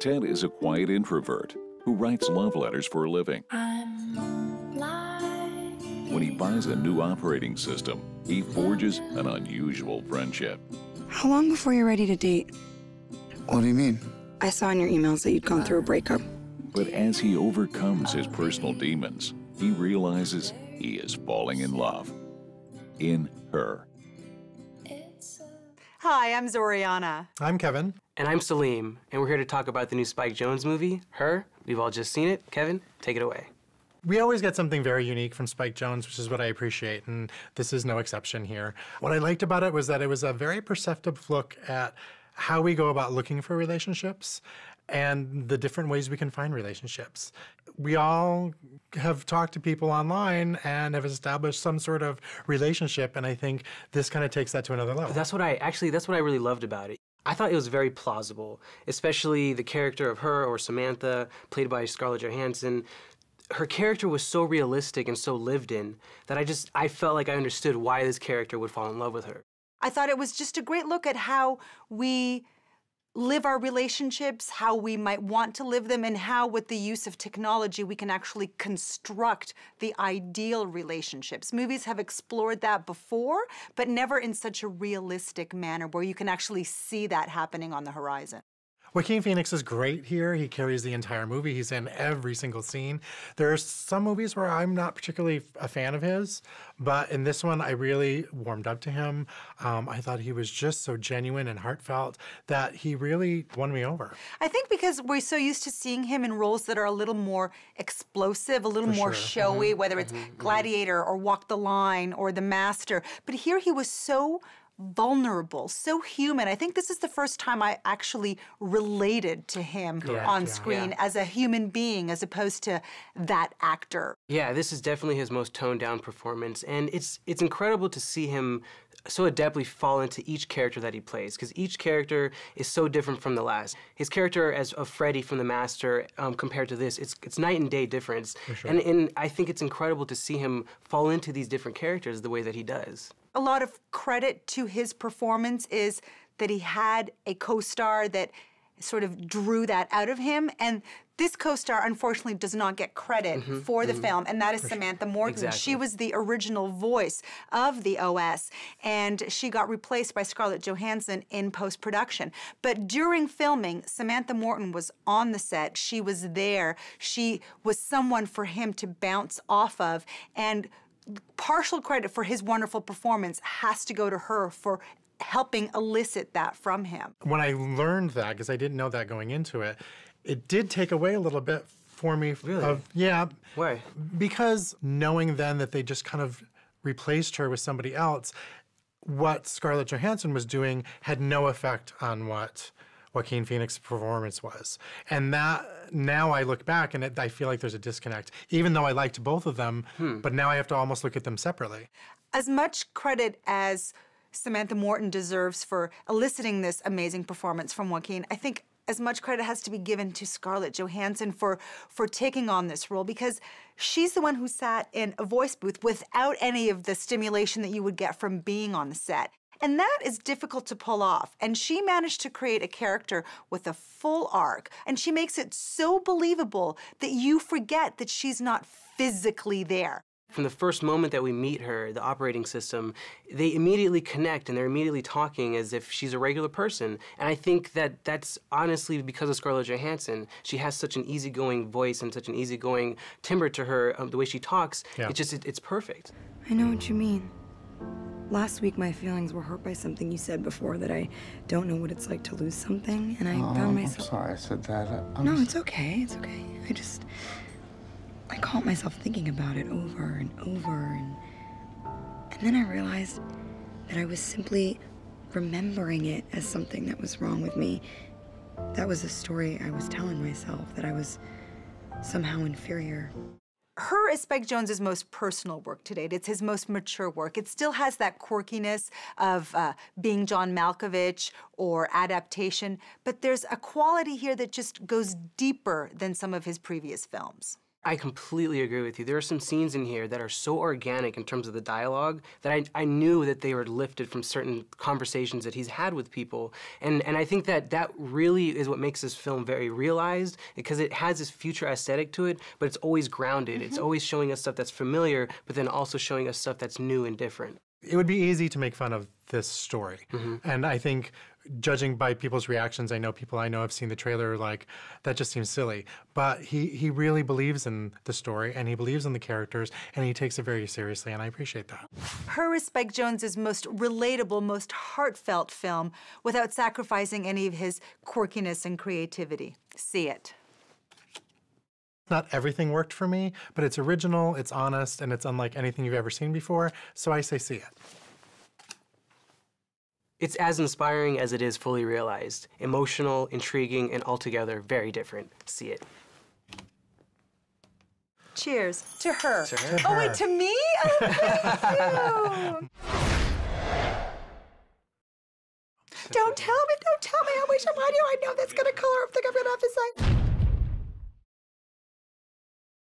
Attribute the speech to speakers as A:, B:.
A: Ted is a quiet introvert who writes love letters for a living. When he buys a new operating system, he forges an unusual friendship.
B: How long before you're ready to date?
C: What do you mean?
B: I saw in your emails that you'd gone through a breakup.
A: But as he overcomes his personal demons, he realizes he is falling in love. In her.
D: Hi, I'm Zorianna.
E: I'm Kevin.
F: And I'm Salim, and we're here to talk about the new Spike Jonze movie, Her. We've all just seen it. Kevin, take it away.
E: We always get something very unique from Spike Jonze, which is what I appreciate, and this is no exception here. What I liked about it was that it was a very perceptive look at how we go about looking for relationships and the different ways we can find relationships. We all have talked to people online and have established some sort of relationship, and I think this kind of takes that to another level.
F: That's what I really loved about it. I thought it was very plausible, especially the character of her, or Samantha, played by Scarlett Johansson. Her character was so realistic and so lived in that I felt like I understood why this character would fall in love with her.
D: I thought it was just a great look at how we live our relationships, how we might want to live them, and how with the use of technology we can actually construct the ideal relationships. Movies have explored that before, but never in such a realistic manner where you can actually see that happening on the horizon.
E: Joaquin Phoenix is great here. He carries the entire movie. He's in every single scene. There are some movies where I'm not particularly a fan of his, but in this one, I really warmed up to him. I thought he was just so genuine and heartfelt that he really won me over.
D: I think because we're so used to seeing him in roles that are a little more explosive, a little more showy, whether it's Gladiator or Walk the Line or The Master. But here he was so vulnerable, so human. I think this is the first time I actually related to him on screen as a human being as opposed to that actor.
F: Yeah, this is definitely his most toned-down performance, and it's incredible to see him so adeptly fall into each character that he plays, because each character is so different from the last. His character as of Freddy from The Master compared to this, it's night and day difference. For sure. And I think it's incredible to see him fall into these different characters the way that he does.
D: A lot of credit to his performance is that he had a co-star that sort of drew that out of him, and this co-star unfortunately does not get credit for the film, and that is Samantha Morton.
F: Exactly.
D: She was the original voice of the OS, and she got replaced by Scarlett Johansson in post-production. But during filming, Samantha Morton was on the set. She was there. She was someone for him to bounce off of, and partial credit for his wonderful performance has to go to her for helping elicit that from him.
E: When I learned that, because I didn't know that going into it, it did take away a little bit for me.
F: Really?
E: Yeah.
F: Why?
E: Because knowing then that they just kind of replaced her with somebody else, what Scarlett Johansson was doing had no effect on what Joaquin Phoenix's performance was. And that, now I look back and I feel like there's a disconnect, even though I liked both of them, but now I have to almost look at them separately.
D: As much credit as Samantha Morton deserves for eliciting this amazing performance from Joaquin, I think as much credit has to be given to Scarlett Johansson for taking on this role, because she's the one who sat in a voice booth without any of the stimulation that you would get from being on the set. And that is difficult to pull off. And she managed to create a character with a full arc, and she makes it so believable that you forget that she's not physically there.
F: From the first moment that we meet her, the operating system, they immediately connect and they're immediately talking as if she's a regular person. And I think that that's honestly because of Scarlett Johansson. She has such an easygoing voice and such an easygoing timbre to her, the way she talks. Yeah. It's perfect.
B: I know what you mean. Last week, my feelings were hurt by something you said before, that I don't know what it's like to lose something, and I found myself...
C: I'm sorry I said that.
B: No, it's okay, it's okay. I caught myself thinking about it over and over, and then I realized that I was simply remembering it as something that was wrong with me. That was a story I was telling myself, that I was somehow inferior.
D: Her is Spike Jonze's most personal work to date. It's his most mature work. It still has that quirkiness of being John Malkovich or adaptation, but there's a quality here that just goes deeper than some of his previous films.
F: I completely agree with you. There are some scenes in here that are so organic in terms of the dialogue that I knew that they were lifted from certain conversations that he's had with people. And I think that really is what makes this film very realized, because it has this future aesthetic to it, but it's always grounded. It's always showing us stuff that's familiar, but then also showing us stuff that's new and different.
E: It would be easy to make fun of this story. And I think, judging by people's reactions, I know people I know have seen the trailer like, that just seems silly. But he really believes in the story, and he believes in the characters, and he takes it very seriously, and I appreciate that.
D: Her is Spike Jonze's most relatable, most heartfelt film without sacrificing any of his quirkiness and creativity. See it.
E: Not everything worked for me, but it's original, it's honest, and it's unlike anything you've ever seen before, so I say see it.
F: It's as inspiring as it is fully realized. Emotional, intriguing, and altogether very different. See it.
D: Cheers. To her.
F: To her.
D: Oh, wait, to me? Oh, thank you. Don't tell me how much I want you. I know that's going to color up. I think I'm going to have to say.